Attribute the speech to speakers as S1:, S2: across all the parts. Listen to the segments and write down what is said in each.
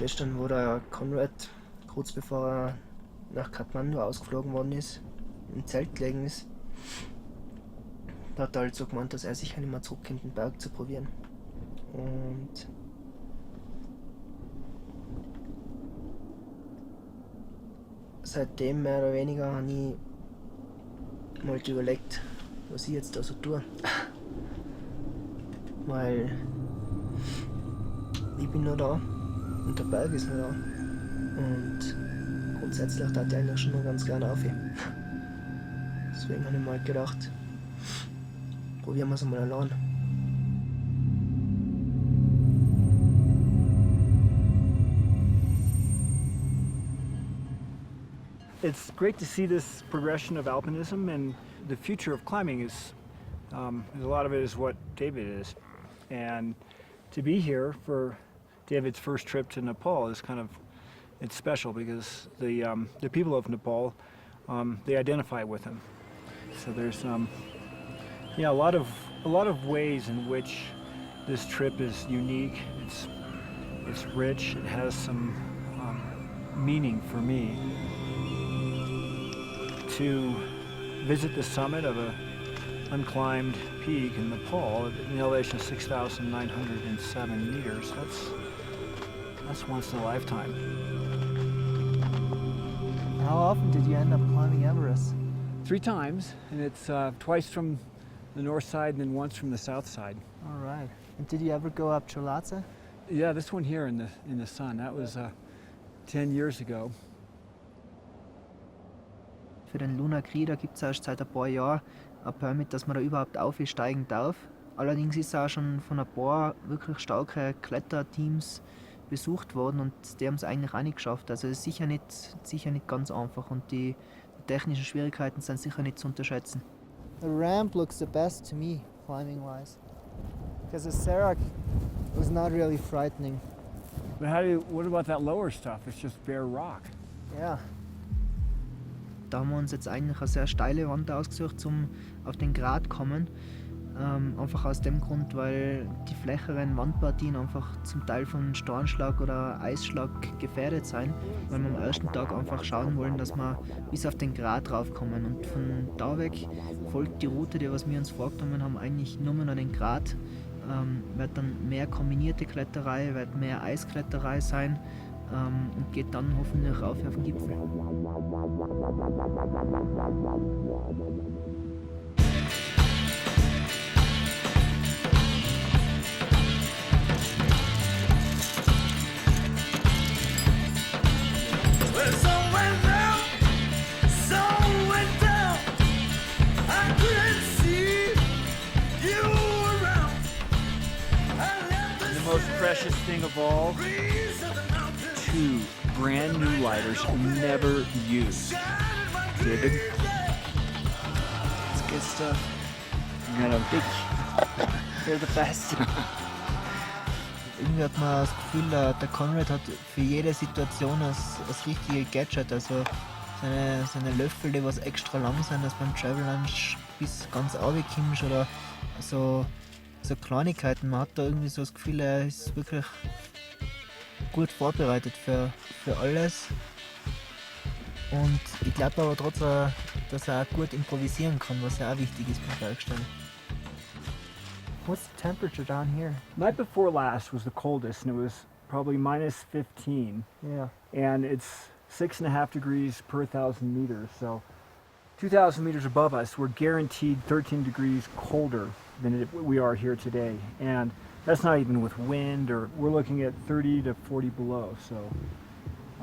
S1: gestern, wo der Conrad, kurz bevor er nach Kathmandu ausgeflogen worden ist, im Zelt gelegen ist, da hat er halt so gemeint, dass er sicher nicht mehr zurückkommt, den Berg zu probieren. Und seitdem mehr oder weniger habe ich mal überlegt, was ich jetzt da so tue. Weil ich bin noch da und der Berg ist noch da. Und grundsätzlich tat ich eigentlich schon noch ganz gerne auf. Deswegen habe ich mal gedacht, probieren wir es einmal allein.
S2: It's great to see this progression of alpinism, and the future of climbing is, a lot of it is what David is. And to be here for David's first trip to Nepal is it's special because the people of Nepal, they identify with him. So there's a lot of ways in which this trip is unique. It's rich. It has some meaning for me. To visit the summit of an unclimbed peak in Nepal at an elevation of 6,907 meters, that's once in a lifetime.
S1: How often did you end up climbing Everest?
S2: 3 times, and it's twice from the north side and then once from the south side.
S1: All right. And did you ever go up Cholatse?
S2: Yeah, this one here in the sun, that was 10 years ago.
S1: Für den Lunar Cri, da gibt es erst seit ein paar Jahren ein Permit, dass man da überhaupt aufsteigen darf. Allerdings ist es auch schon von ein paar wirklich starken Kletterteams besucht worden und die haben es eigentlich auch nicht geschafft. Also es ist sicher nicht ganz einfach und die technischen Schwierigkeiten sind sicher nicht zu unterschätzen. The ramp looks the best to me, climbing wise. Because the Serac was not really frightening.
S2: But what about that lower stuff? It's just bare rock.
S1: Ja. Da haben wir uns jetzt eigentlich eine sehr steile Wand ausgesucht, um auf den Grat zu kommen. Einfach aus dem Grund, weil die flächeren Wandpartien einfach zum Teil von Steinschlag oder Eisschlag gefährdet sind. Weil wir am ersten Tag einfach schauen wollen, dass wir bis auf den Grat raufkommen. Und von da weg folgt die Route, die was wir uns vorgenommen haben, eigentlich nur mehr an den Grat. Wird dann mehr kombinierte Kletterei, wird mehr Eiskletterei sein. Und geht dann hoffentlich rauf auf den Gipfel.
S2: The most precious thing of all, 2 brand new lighters never used. David?
S1: It's good stuff.
S2: You got a big.
S1: You're the best. Irgendwie hat man das Gefühl, der Conrad hat für jede Situation das richtige Gadget. Also seine Löffel, die was extra lang sind, dass beim Travel Lunch bis ganz runterkommst oder so Kleinigkeiten. Man hat da irgendwie so das Gefühl, er ist wirklich gut vorbereitet für alles. Und ich glaube aber trotzdem, dass er auch gut improvisieren kann, was ja auch wichtig ist beim Bergsteigen. What's the temperature down here?
S2: Night before last was the coldest, and it was probably minus 15.
S1: Yeah.
S2: And it's 6.5 degrees per 1,000 meters. So 2,000 meters above us, we're guaranteed 13 degrees colder than we are here today. And that's not even with wind, or we're looking at 30 to 40 below. So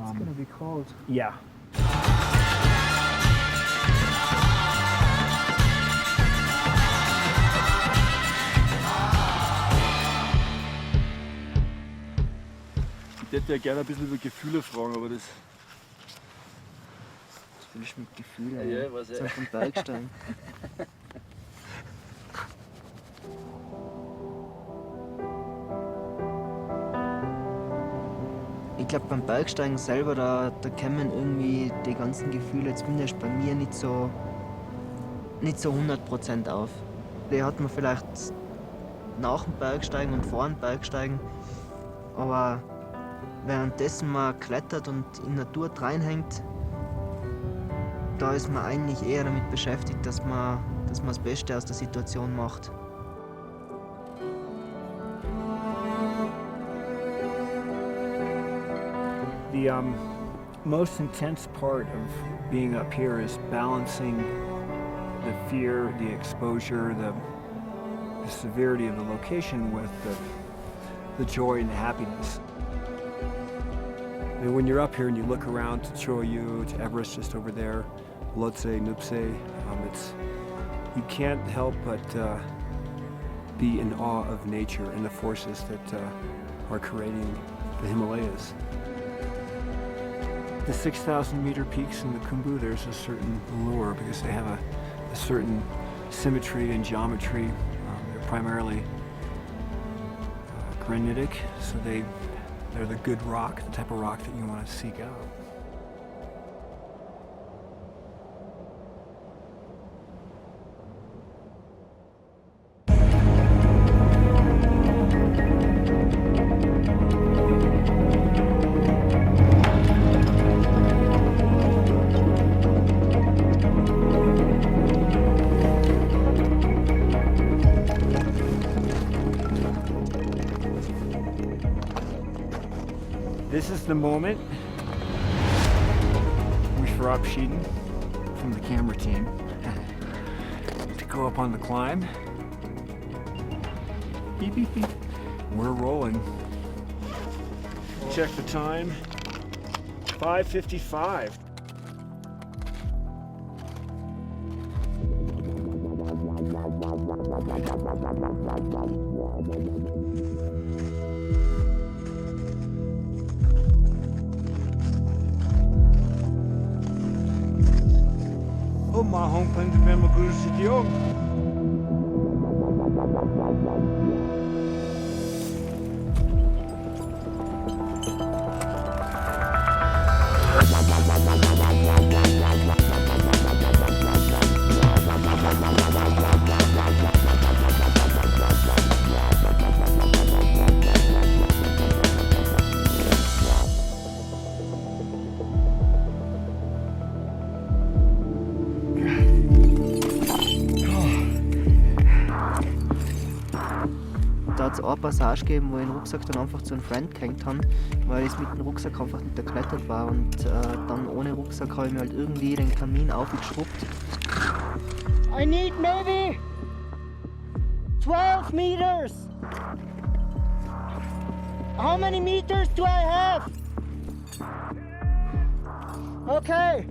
S1: It's going to be cold.
S2: yeah.
S3: Ich hätte ja gerne ein bisschen über Gefühle fragen, aber das.
S1: Was willst du mit Gefühlen?
S3: Ja, ich weiß
S1: So vom Bergsteigen. Ich glaube, beim Bergsteigen selber, da kommen irgendwie die ganzen Gefühle, zumindest bei mir, nicht so 100% auf. Die hat man vielleicht nach dem Bergsteigen und vor dem Bergsteigen, aber währenddessen man klettert und in Natur reinhängt, da ist man eigentlich eher damit beschäftigt, dass man das Beste aus der Situation macht.
S2: The most intense part of being up here is balancing the fear, the exposure, the severity of the location with the joy and the happiness. And when you're up here and you look around to Cho-Oyu, to Everest just over there, Lhotse, Nuptse, you can't help but be in awe of nature and the forces that are creating the Himalayas. The 6,000 meter peaks in the Khumbu, there's a certain allure because they have a certain symmetry and geometry. They're primarily granitic, so they're the good rock, the type of rock that you want to seek out. This is the moment we verabschieden from the camera team to go up on the climb. Beep, beep, beep. We're rolling. Check the time. 5:55. My home plan to be my good studio.
S1: Da hat es eine Passage gegeben, wo ich den Rucksack dann einfach zu einem Freund gehängt habe, weil ich mit dem Rucksack einfach nicht geklettert war und dann ohne Rucksack habe ich mir halt irgendwie den Kamin aufgeschrubbt.
S4: I need maybe 12 meters. How many meters do I have? Okay.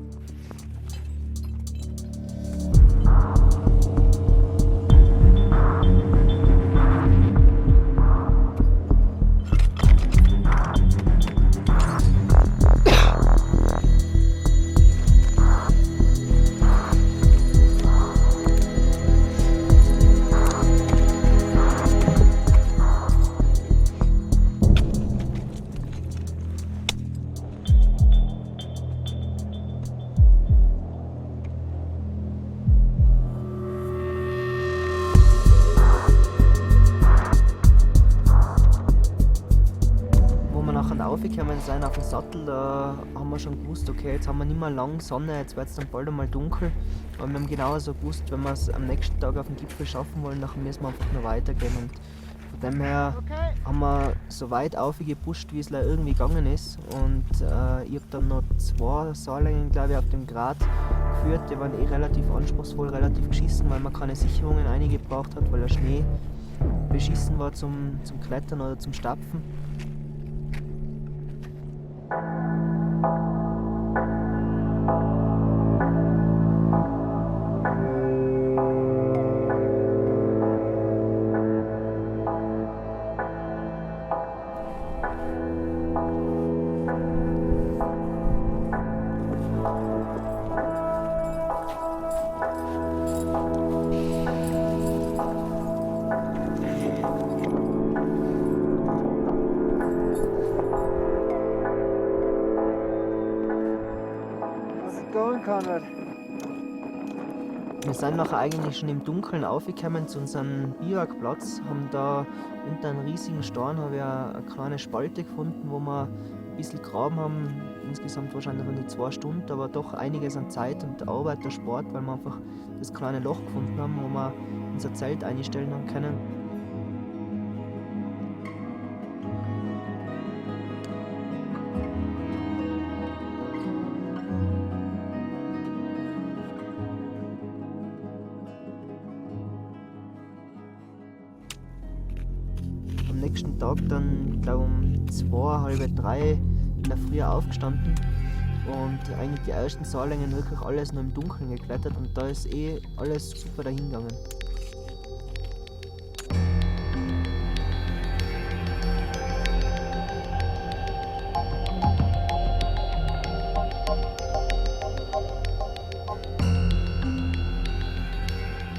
S1: Aufgekommen sind auf den Sattel, da haben wir schon gewusst, okay, jetzt haben wir nicht mehr lang Sonne, jetzt wird es dann bald einmal dunkel. Aber wir haben genauso gewusst, wenn wir es am nächsten Tag auf den Gipfel schaffen wollen, dann müssen wir einfach nur weitergehen. Und von dem her haben wir so weit aufgepusht, wie es irgendwie gegangen ist. Und ich habe dann noch 2 Seillängen, glaube ich, auf dem Grat geführt. Die waren relativ anspruchsvoll, relativ geschissen, weil man keine Sicherungen eingebraucht hat, weil der Schnee beschissen war zum Klettern oder zum Stapfen.
S4: Konrad.
S1: Wir sind nachher eigentlich schon im Dunkeln aufgekommen zu unserem Biwakplatz, haben da unter einem riesigen Stein habe ich eine kleine Spalte gefunden, wo wir ein bisschen graben haben, insgesamt wahrscheinlich an die 2 Stunden, aber doch einiges an Zeit und Arbeit, der Sport, weil wir einfach das kleine Loch gefunden haben, wo wir unser Zelt einstellen haben können. Am nächsten Tag dann, glaube um 2, halb 3 in der Früh aufgestanden und eigentlich die ersten Seillängen wirklich alles nur im Dunkeln geklettert und da ist alles super dahingegangen.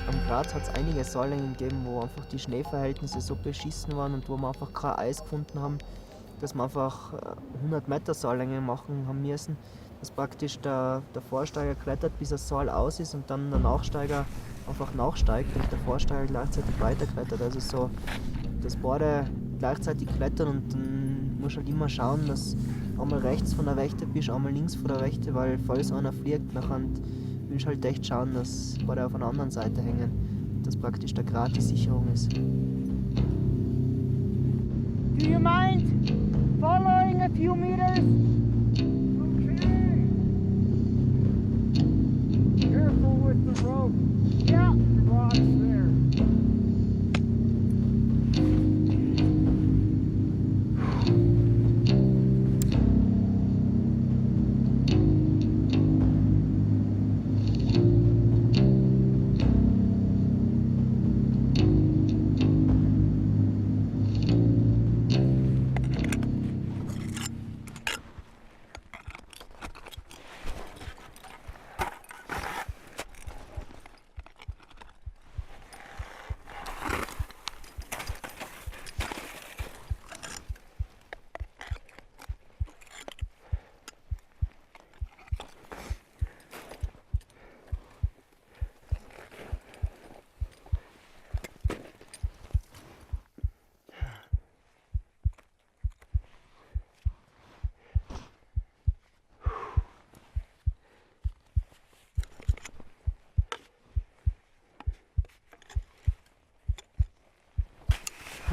S1: Am Graz hat es einige Seillängen gegeben, wo einfach die Schneeverhältnisse so beschissen waren und wo wir einfach kein Eis gefunden haben, dass wir einfach 100 Meter Seillängen machen haben müssen, dass praktisch der Vorsteiger klettert, bis das Seil aus ist und dann der Nachsteiger einfach nachsteigt und der Vorsteiger gleichzeitig weiterklettert. Also so, dass beide gleichzeitig klettern und dann musst du halt immer schauen, dass einmal rechts von der Wächte bist, einmal links von der Wächte, weil falls einer fliegt, nachher willst du halt echt schauen, dass beide auf einer anderen Seite hängen, dass praktisch der Grat die Sicherung ist.
S4: Do you mind following a few meters?
S2: Okay. Careful with the rope.
S4: Yeah.
S2: The rocks there.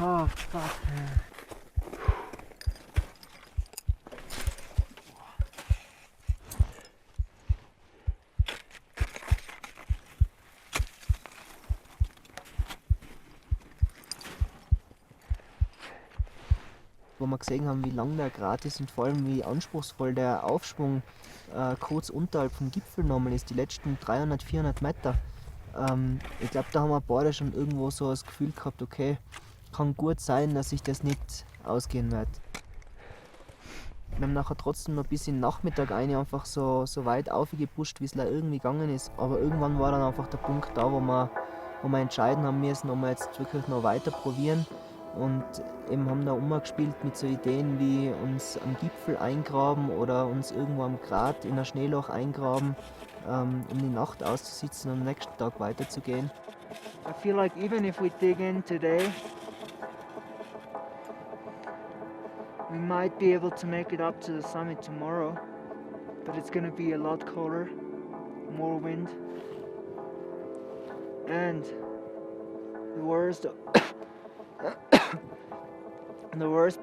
S4: Oh, fuck, man.
S1: Wo wir gesehen haben, wie lang der Grat ist und vor allem wie anspruchsvoll der Aufschwung kurz unterhalb vom Gipfel nochmal ist, die letzten 300, 400 Meter. Ich glaube, da haben wir beide schon irgendwo so das Gefühl gehabt, okay, kann gut sein, dass sich das nicht ausgehen wird. Wir haben nachher trotzdem noch bis in den Nachmittag einfach so weit aufgepusht, wie es irgendwie gegangen ist. Aber irgendwann war dann einfach der Punkt da, wo wir entscheiden haben müssen, ob wir jetzt wirklich noch weiter probieren. Und eben haben da umgespielt mit so Ideen wie uns am Gipfel eingraben oder uns irgendwo am Grat in ein Schneeloch eingraben, um die Nacht auszusitzen und am nächsten Tag weiterzugehen.
S4: I feel like even if we dig in today, we might be able to make it up to the summit tomorrow, but it's gonna be a lot colder, more wind, and the worst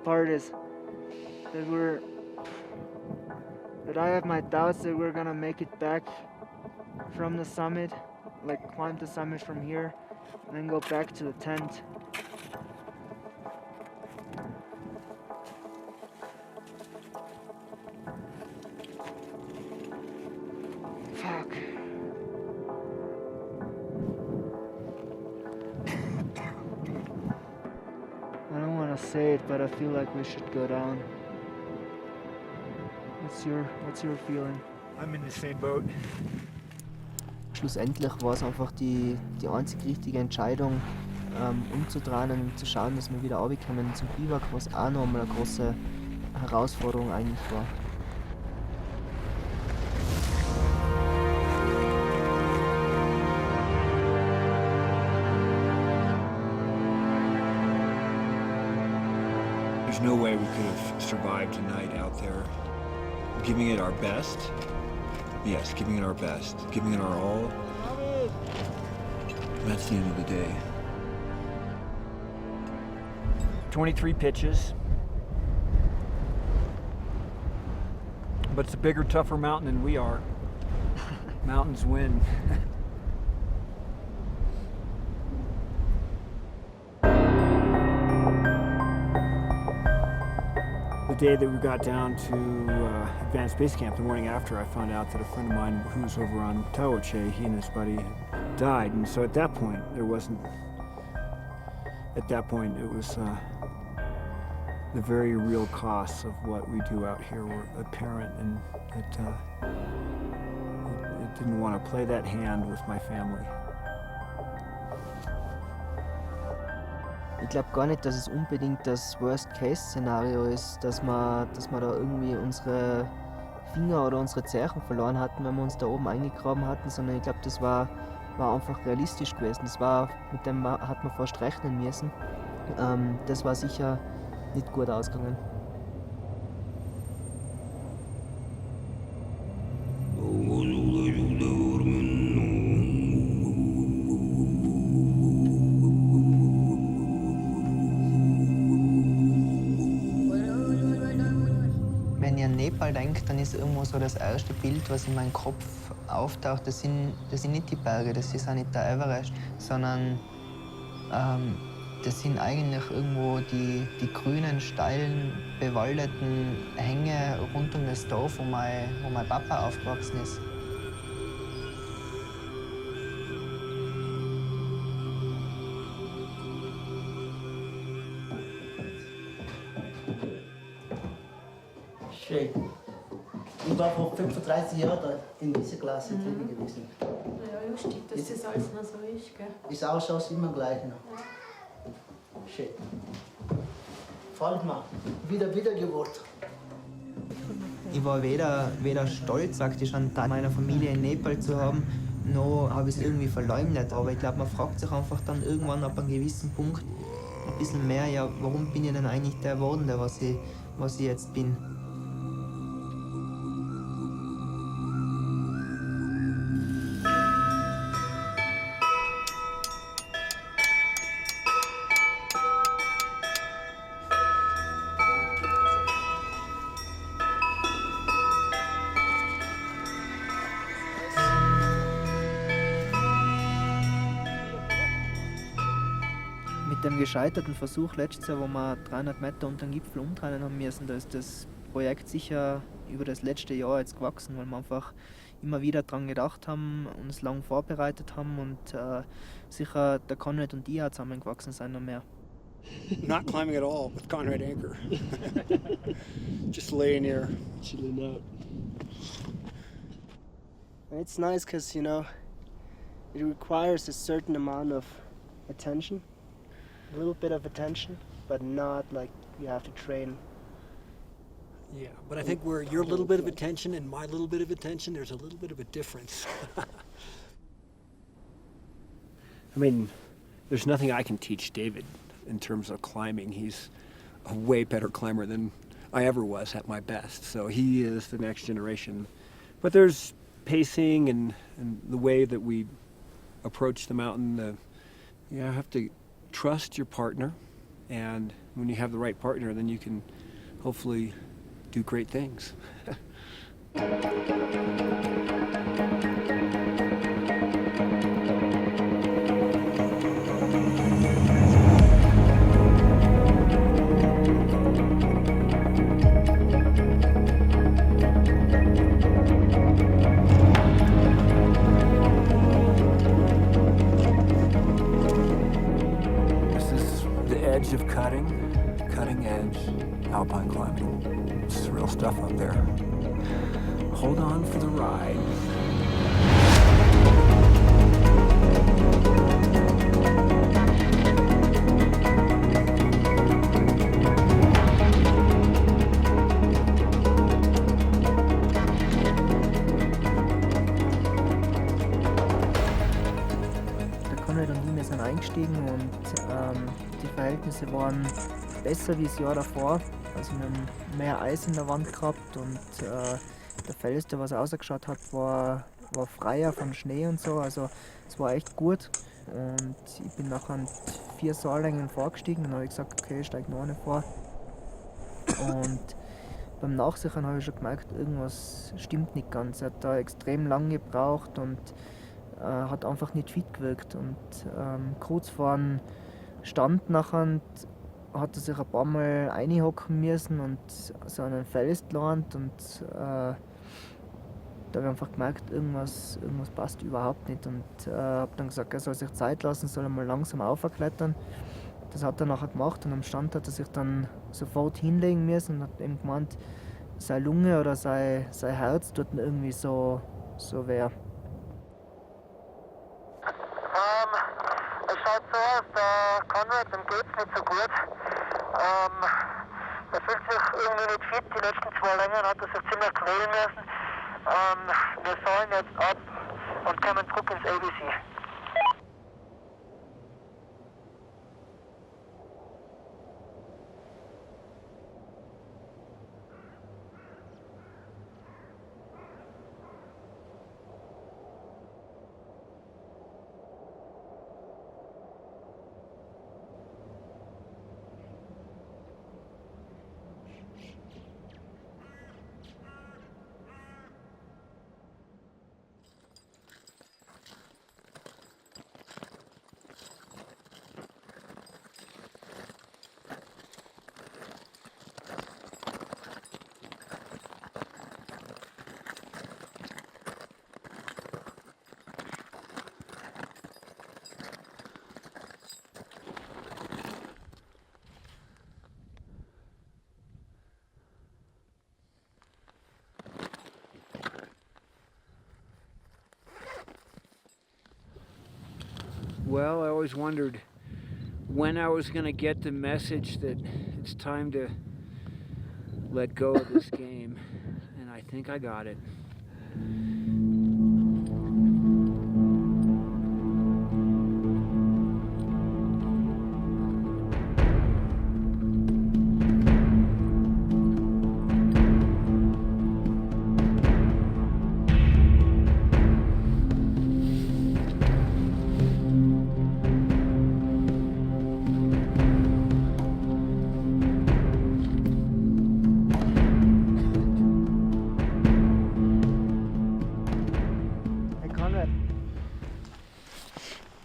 S4: part is that I have my doubts that we're gonna make it back from the summit, like climb the summit from here, and then go back to the tent. Fuck. I don't want to say it, but I feel like we should go down. What's your feeling?
S2: I'm in the same boat.
S1: Schlussendlich war es einfach die einzig richtige Entscheidung, umzudrehen und zu schauen, dass wir wieder runterkommen zum Biwak, was auch noch einmal eine große Herausforderung eigentlich war.
S2: There's no way we could have survived tonight out there. Giving it our best. Yes, giving it our best. Giving it our all. That's the end of the day. 23 pitches. But it's a bigger, tougher mountain than we are. Mountains win. The day that we got down to Advanced Base Camp, the morning after, I found out that a friend of mine who was over on Taoche, he and his buddy had died. And so at that point, it was the very real costs of what we do out here were apparent, and it didn't want to play that hand with my family.
S1: Ich glaube gar nicht, dass es unbedingt das Worst-Case-Szenario ist, dass wir da irgendwie unsere Finger oder unsere Zehen verloren hatten, wenn wir uns da oben eingegraben hatten, sondern ich glaube, das war einfach realistisch gewesen. Mit dem hat man fast rechnen müssen. Das war sicher nicht gut ausgegangen. Wenn ich an Nepal denke, dann ist irgendwo so das erste Bild, was in meinem Kopf auftaucht, das sind nicht die Berge, das ist auch nicht der Everest, sondern das sind eigentlich irgendwo die grünen, steilen, bewaldeten Hänge rund um das Dorf, wo mein Papa aufgewachsen ist.
S5: Schön. Ich war vor 35 Jahren da in dieser Klasse drin gewesen.
S6: Ja, lustig, dass das alles noch so ist, gell?
S5: Ist ausschaut immer gleich noch. Schön. Gefällt mir. Wieder geworden.
S1: Ich war weder stolz, praktisch einen Teil meiner Familie in Nepal zu haben, noch habe ich es irgendwie verleumdet. Aber ich glaube, man fragt sich einfach dann irgendwann ab einem gewissen Punkt ein bisschen mehr, ja, warum bin ich denn eigentlich der geworden, der was ich jetzt bin. Mit dem gescheiterten Versuch letztes Jahr, wo wir 300 Meter unter dem Gipfel umdrehen haben müssen, da ist das Projekt sicher über das letzte Jahr jetzt gewachsen, weil wir einfach immer wieder daran gedacht haben, uns lang vorbereitet haben und sicher der Conrad und ich auch zusammengewachsen sind noch mehr.
S2: Not climbing at all with Conrad Anker. Just laying here.
S3: Chilling out.
S4: And it's nice because, you know, it requires a certain amount of attention, a little bit of attention, but not like you have to train.
S2: Yeah, but I think where your little bit of attention and my little bit of attention, there's a little bit of a difference. I mean, there's nothing I can teach David in terms of climbing. He's a way better climber than I ever was at my best. So he is the next generation. But there's pacing and the way that we approach the mountain. You have to trust your partner, and when you have the right partner, then you can hopefully do great things. Edge of cutting edge alpine climbing. It's real stuff up there. Hold on for the ride.
S1: Der Conrad und ich, wir sind eingestiegen und die Verhältnisse waren
S4: besser wie das Jahr davor. Also wir haben mehr Eis in der Wand gehabt und der Fels, der was rausgeschaut hat, war freier von Schnee und so. Also es war echt gut. Und ich bin nachher 4 Seillängen vorgestiegen. Dann habe ich gesagt, okay, ich steige noch eine vor. Und beim Nachsichern habe ich schon gemerkt, irgendwas stimmt nicht ganz. Er hat da extrem lang gebraucht und hat einfach nicht fit gewirkt. Und kurz vor dem Stand nachher hat er sich ein paar Mal einhocken müssen und so einen Fels gelernt. Und da habe ich einfach gemerkt, irgendwas passt überhaupt nicht. Und habe dann gesagt, er soll sich Zeit lassen, soll mal langsam aufklettern. Das hat er nachher gemacht und am Stand hat er sich dann sofort hinlegen müssen und hat eben gemeint, seine Lunge oder sein Herz tut ihm irgendwie so weh.
S7: Es schaut so aus, der Konrad, dem geht's nicht so gut. Er fühlt sich irgendwie nicht fit, die letzten 2 Längen hat er sich ziemlich quälen müssen. Wir fallen jetzt ab und kommen zurück ins ABC.
S2: Well, I always wondered when I was going to get the message that it's time to let go of this game, and I think I got it.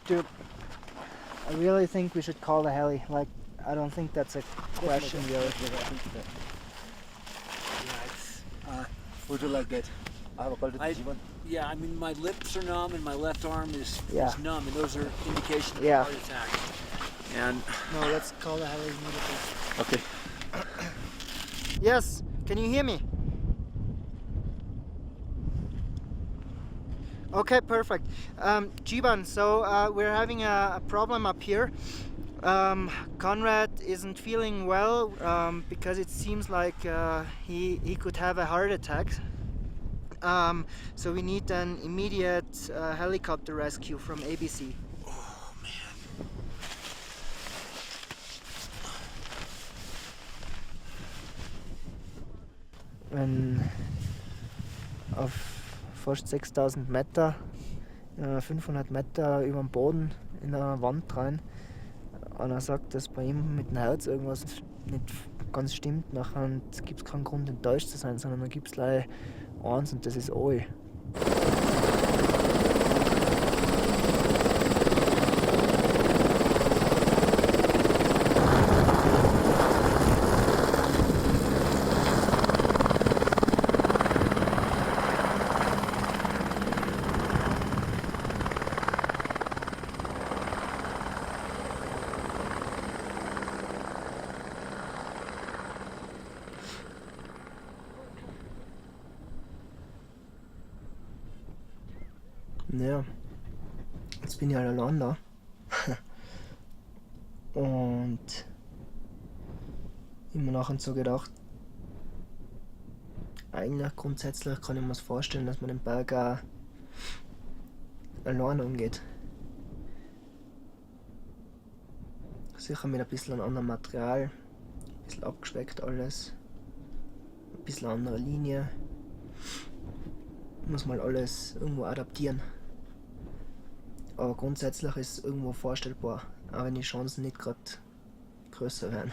S4: Dude, I really think we should call the heli. Like, I don't think that's a question, really.
S5: Would you like that? I have a call to Jivan.
S2: Yeah, I mean, my lips are numb and my left arm is numb, and those are indications of
S4: Yeah.
S2: a heart attack. And
S4: No, let's call the heli immediately.
S5: Okay.
S4: Yes, can you hear me? Okay, perfect. Jiban, so we're having a problem up here. Conrad isn't feeling well because it seems like he could have a heart attack. So we need an immediate helicopter rescue from ABC. Wenn auf fast 6000 Meter, 500 Meter über dem Boden in einer Wand rein, einer sagt, dass bei ihm mit dem Herz irgendwas nicht ganz stimmt, nachher gibt es keinen Grund enttäuscht zu sein, sondern dann gibt es gleich eins und das ist all. Ja, jetzt bin ich halt allein da. Und ich habe mir nachher so gedacht, eigentlich grundsätzlich kann ich mir das vorstellen, dass man den Berg auch allein umgeht. Sicher mit ein bisschen anderem Material, Ein bisschen abgeschweckt alles. Ein bisschen andere Linie. Muss mal alles irgendwo adaptieren. Aber grundsätzlich ist es irgendwo vorstellbar, auch wenn die Chancen nicht gerade größer werden.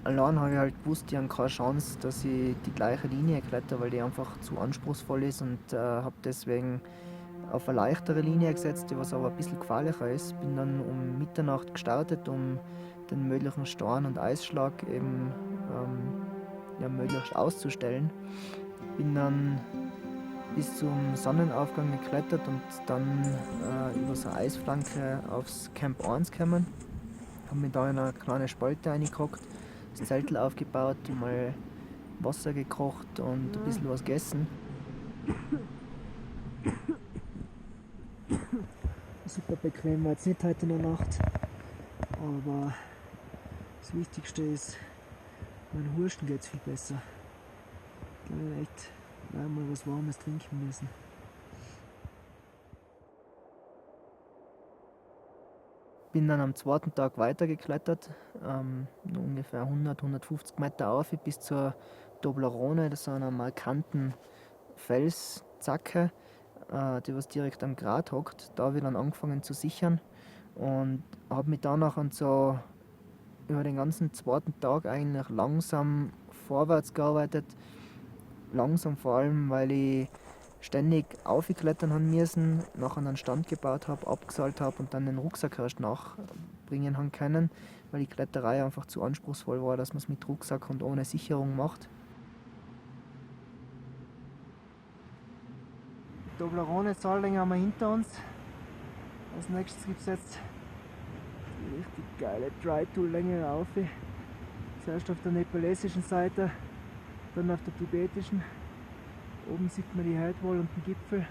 S4: Allein habe ich halt gewusst, ich habe keine Chance, dass ich die gleiche Linie kletter, weil die einfach zu anspruchsvoll ist und habe deswegen auf eine leichtere Linie gesetzt, die was aber ein bisschen gefährlicher ist. Bin dann um Mitternacht gestartet, um den möglichen Storn und Eisschlag eben ja, möglichst auszustellen. Bin dann bis zum Sonnenaufgang geklettert und dann über so eine Eisflanke aufs Camp 1 gekommen. Habe mich da in eine kleine Spalte reingehockt, das Zelt aufgebaut, mal Wasser gekocht und ein bisschen was gegessen. Super bequem war jetzt nicht heute in der Nacht, aber das Wichtigste ist, meinen Hursten geht es viel besser. Ich glaube echt mal was Warmes trinken müssen. Bin dann am zweiten Tag weitergeklettert, ungefähr 100-150 Meter rauf bis zur Toblerone, das ist einer markanten Felszacke, die was direkt am Grat hockt. Da habe ich dann angefangen zu sichern und habe mich danach und so über den ganzen zweiten Tag eigentlich langsam vorwärts gearbeitet. Langsam vor allem, weil ich ständig aufklettern haben müssen, nachher einen Stand gebaut habe, abgeseilt habe und dann den Rucksack erst nachbringen haben können, weil die Kletterei einfach zu anspruchsvoll war, dass man es mit Rucksack und ohne Sicherung macht. Toblerone Saarling haben wir hinter uns. Als nächstes gibt es jetzt die richtig geile Dry-Tool-Länge rauf. Zuerst auf der nepalesischen Seite, dann auf der tibetischen. Oben sieht man die Heidwall und den Gipfel.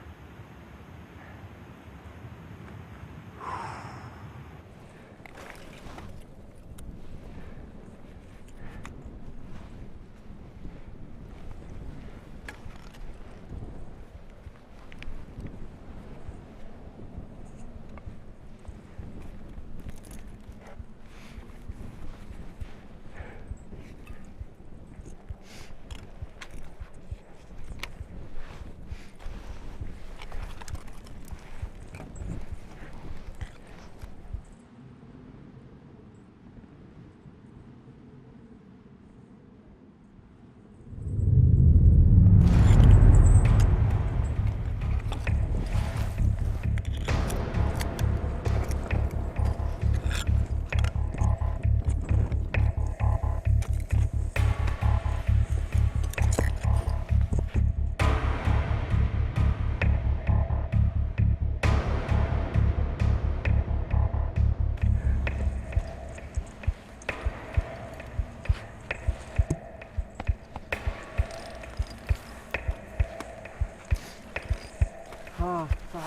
S4: Oh, fuck.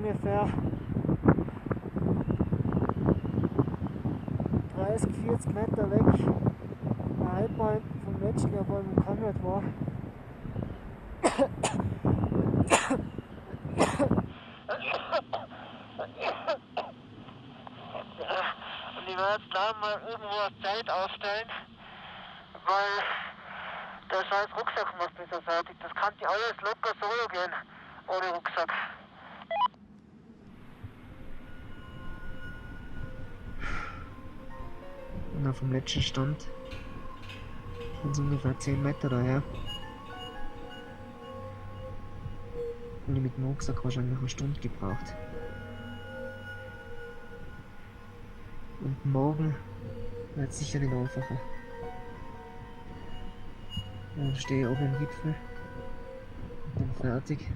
S4: ungefähr 30, 40 Meter weg, ein Halbmeilen vom Metzger, wo ich mit Konrad war.
S7: Und ich werde jetzt da mal irgendwo eine Zeit aufstellen, weil der scheiß Rucksack muss bis er fertig. Das kann die alles locker solo gehen, ohne Rucksack.
S4: Und auf dem letzten Stand sind es ungefähr 10 Meter daher. Und ich mit dem Rucksack wahrscheinlich eine Stunde gebraucht. Und morgen wird es sicher nicht einfacher. Dann stehe ich oben im Gipfel und bin fertig.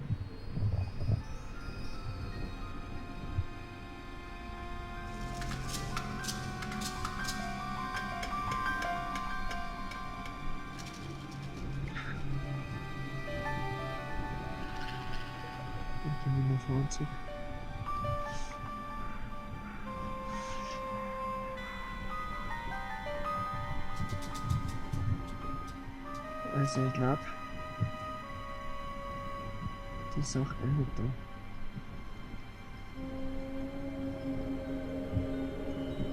S4: Und dann bin ich auf Anzug. Also ich glaube, die Sache endet da.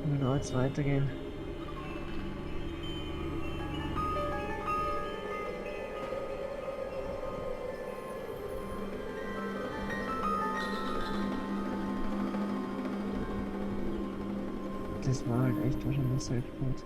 S4: Und da jetzt weitergehen. Das war halt echt wahrscheinlich Selbstmord.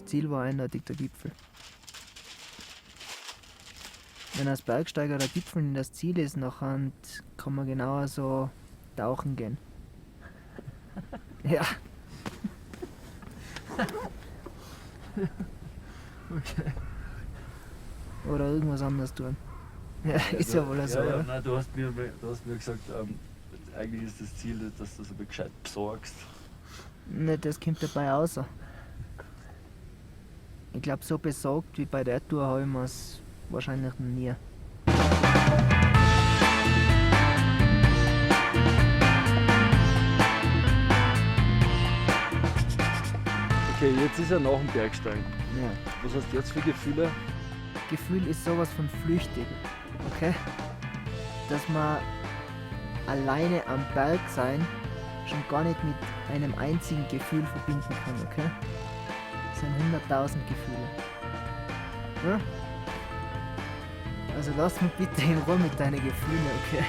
S4: Ziel war eindeutig der Gipfel. Wenn als Bergsteiger der Gipfel in das Ziel ist, nachher kann man genauer so tauchen gehen. Ja.
S3: Okay.
S4: Oder irgendwas anderes tun. Ja, ist ja wohl so, oder?
S3: Nein, du hast mir gesagt, eigentlich ist das Ziel, dass du so gescheit besorgst.
S4: Nicht, das kommt dabei raus. Ich glaube, so besorgt wie bei der Tour habe ich mir's wahrscheinlich noch nie.
S3: Okay, jetzt ist er nach dem Bergsteigen.
S4: Ja.
S3: Was hast du jetzt für Gefühle?
S4: Gefühl ist sowas von flüchtig, okay? Dass man alleine am Berg sein schon gar nicht mit einem einzigen Gefühl verbinden kann, okay? Das sind 100.000 Gefühle. Ja? Also lass mich bitte in Ruhe mit deinen Gefühlen, okay?